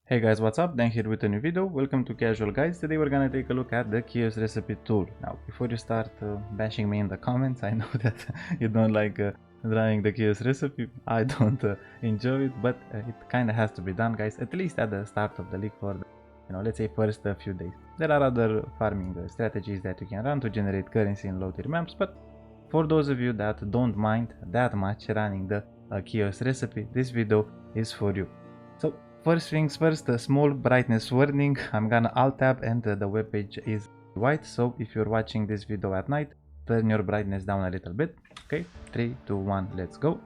Hey guys, what's up? Dan here with a new video. Welcome to Casual Guys. Today we're gonna take a look at the Kiosk recipe tool. Now, before you start bashing me in the comments, I know that you don't like drawing the Kiosk recipe. I don't enjoy it, but it kind of has to be done, guys. At least at the start of the league for the, let's say first few days. There are other farming strategies that you can run to generate currency in low tier maps, but for those of you that don't mind that much running the Kiosk recipe, this video is for you. So first things first, a small brightness warning. I'm gonna alt tab and the web page is white, so if you're watching this video at night, turn your brightness down a little bit. Okay, 3 2 1, let's go.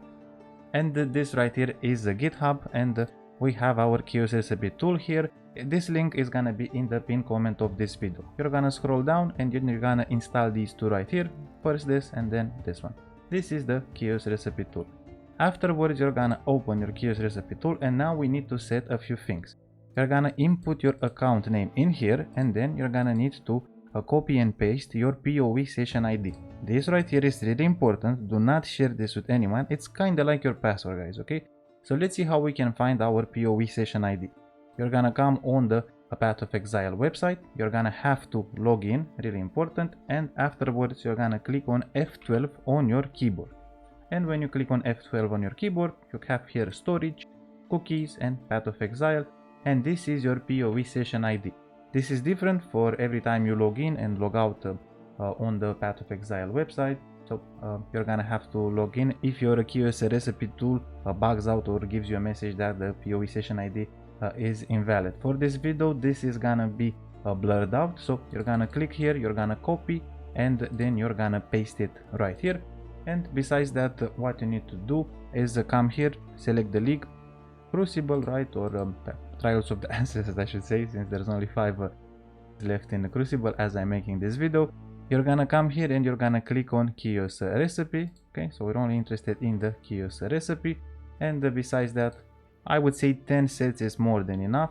And this right here is a GitHub, and we have our Kiosk recipe tool here. This link is gonna be in the pinned comment of this video. You're gonna scroll down and you're gonna install these two right here. First this and then this one. This is the Kiosk recipe tool. Afterwards, you're gonna open your Kiosk recipe tool, and now we need to set a few things. You're gonna input your account name in here, and then you're gonna need to copy and paste your PoE session ID. This right here is really important. Do not share this with anyone. It's kinda like your password, guys, okay? So let's see how we can find our PoE session ID. You're gonna come on the Path of Exile website. You're gonna have to log in, really important, and afterwards you're gonna click on F12 on your keyboard. And when you click on F12 on your keyboard, you have here storage, cookies, and Path of Exile, and this is your PoE session ID. This is different for every time you log in and log out on the Path of Exile website. So you're gonna have to log in. If your Kiosk recipe tool bugs out or gives you a message that the PoE session ID is invalid. For this video, this is gonna be blurred out. So you're gonna click here, you're gonna copy, and then you're gonna paste it right here. And besides that, what you need to do is come here, select the league, Crucible, right, or Trials of the Ancestors, I should say, since there's only 5 left in the Crucible as I'm making this video. You're gonna come here and you're gonna click on Kiosk recipe. Okay, so we're only interested in the Kiosk recipe, and besides that, I would say 10 sets is more than enough.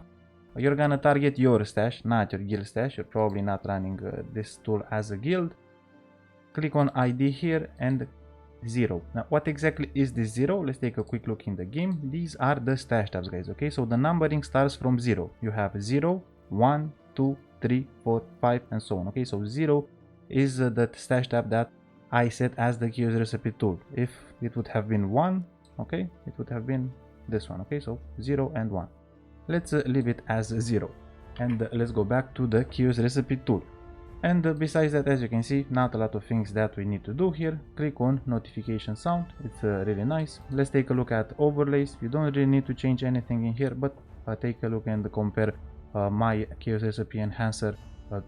You're gonna target your stash, not your guild stash. You're probably not running this tool as a guild. Click on ID here and 0. Now what exactly is this 0? Let's take a quick look in the game. These are the stash tabs, guys, okay? So the numbering starts from 0. You have 0, 1, 2, 3, 4, 5, and so on, okay? So 0 is the stash tab that I set as the Kiosk recipe tool. If it would have been 1, okay, it would have been this one, okay? So 0 and 1. Let's leave it as 0, and let's go back to the Kiosk recipe tool. And besides that, as you can see, not a lot of things that we need to do here. Click on notification sound. It's really nice. Let's take a look at overlays. You don't really need to change anything in here, but take a look and compare my Kiosk recipe enhancer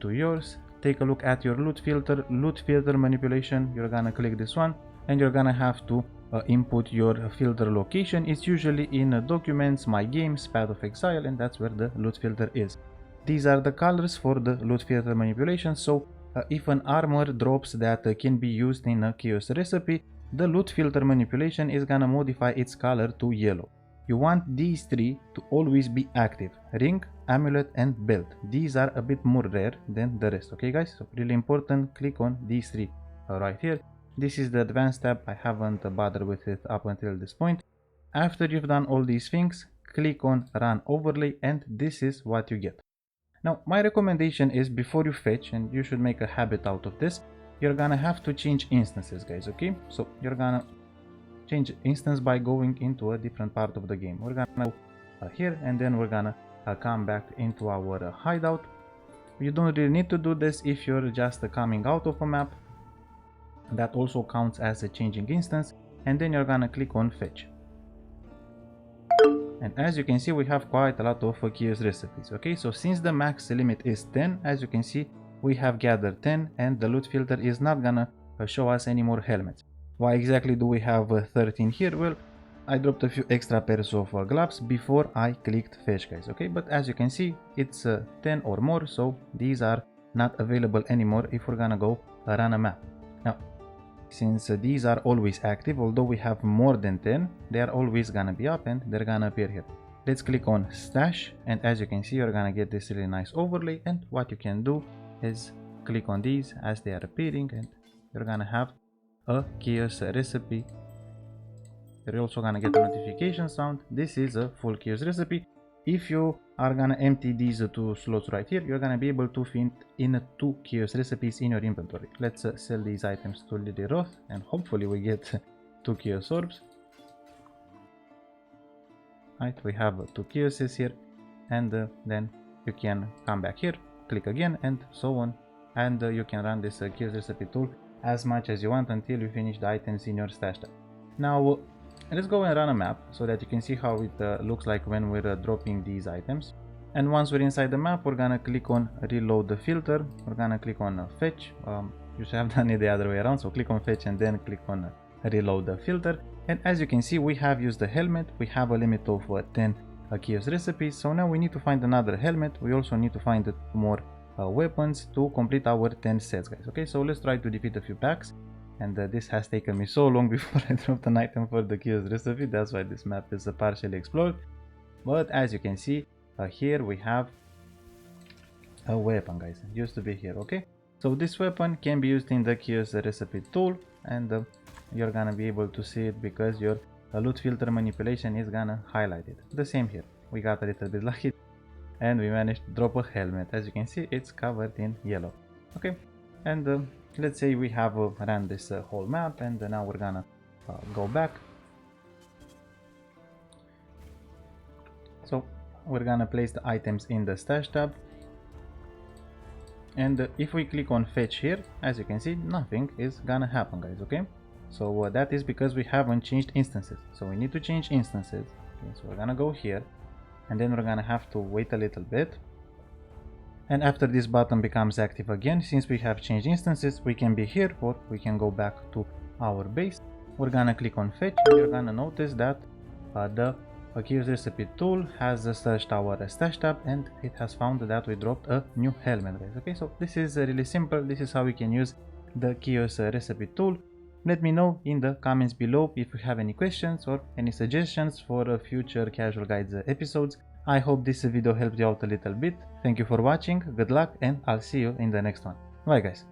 to yours. Take a look at your loot filter manipulation. You're gonna click this one, and you're gonna have to input your filter location. It's usually in documents, my games, Path of Exile, and that's where the loot filter is. These are the colors for the loot filter manipulation, so if an armor drops that can be used in a Kiosk recipe, the loot filter manipulation is gonna modify its color to yellow. You want these 3 to always be active: ring, amulet, and belt. These are a bit more rare than the rest, okay guys? So really important, click on these 3 right here. This is the advanced tab. I haven't bothered with it up until this point. After you've done all these things, click on run overlay, and this is what you get. Now, my recommendation is before you fetch, and you should make a habit out of this, you're gonna have to change instances, guys, okay? So you're gonna change instance by going into a different part of the game. We're gonna go here, and then we're gonna come back into our hideout. You don't really need to do this if you're just coming out of a map. That also counts as a changing instance, and then you're gonna click on fetch. And as you can see, we have quite a lot of Kiosk recipes, okay? So since the max limit is 10, as you can see, we have gathered 10, and the loot filter is not gonna show us any more helmets. Why exactly do we have 13 here? Well, I dropped a few extra pairs of gloves before I clicked fetch, guys, okay? But as you can see, it's 10 or more, so these are not available anymore if we're gonna go run a map. Now, since these are always active, although we have more than 10, they are always gonna be up and they're gonna appear here. Let's click on stash, and as you can see, you're gonna get this really nice overlay, and what you can do is click on these as they are appearing, and you're gonna have a Kiosk recipe. You're also gonna get a notification sound. This is a full Kiosk recipe. if you are gonna empty these two slots right here, you're gonna be able to fit in 2 chaos recipes in your inventory. Let's sell these items to Lily Roth and hopefully we get 2 chaos orbs. Right, we have 2 chaoses here, and then you can come back here, click again, and so on, and you can run this chaos recipe tool as much as you want until you finish the items in your stash tab. Now let's go and run a map so that you can see how it looks like when we're dropping these items. And once we're inside the map, we're gonna click on reload the filter, we're gonna click on fetch. You should have done it the other way around, so click on fetch and then click on reload the filter. And as you can see, we have used the helmet. We have a limit of 10 chaos recipes, so now we need to find another helmet. We also need to find more weapons to complete our 10 sets, guys. Okay, so let's try to defeat a few packs. And this has taken me so long before I dropped an item for the chaos recipe. That's why this map is partially explored. But as you can see, here we have a weapon, guys. It used to be here. Okay, so this weapon can be used in the chaos recipe tool, and you're gonna be able to see it because your loot filter manipulation is gonna highlight it. The same here. We got a little bit lucky and we managed to drop a helmet. As you can see, it's covered in yellow. Okay, and let's say we have ran this whole map, and now we're gonna go back. So we're gonna place the items in the stash tab, and if we click on fetch here, as you can see, nothing is gonna happen, guys. Okay, so that is because we haven't changed instances, so we need to change instances. Okay, so we're gonna go here, and then we're gonna have to wait a little bit. And after this button becomes active again, since we have changed instances, we can be here or we can go back to our base. We're gonna click on fetch, and you're gonna notice that the chaos recipe tool has searched our stash tab and it has found that we dropped a new helmet, guys. Okay, so this is really simple. This is how we can use the chaos recipe tool. Let me know in the comments below if you have any questions or any suggestions for future Casual Guides episodes. I hope this video helped you out a little bit. Thank you for watching, good luck, and I'll see you in the next one. Bye, guys.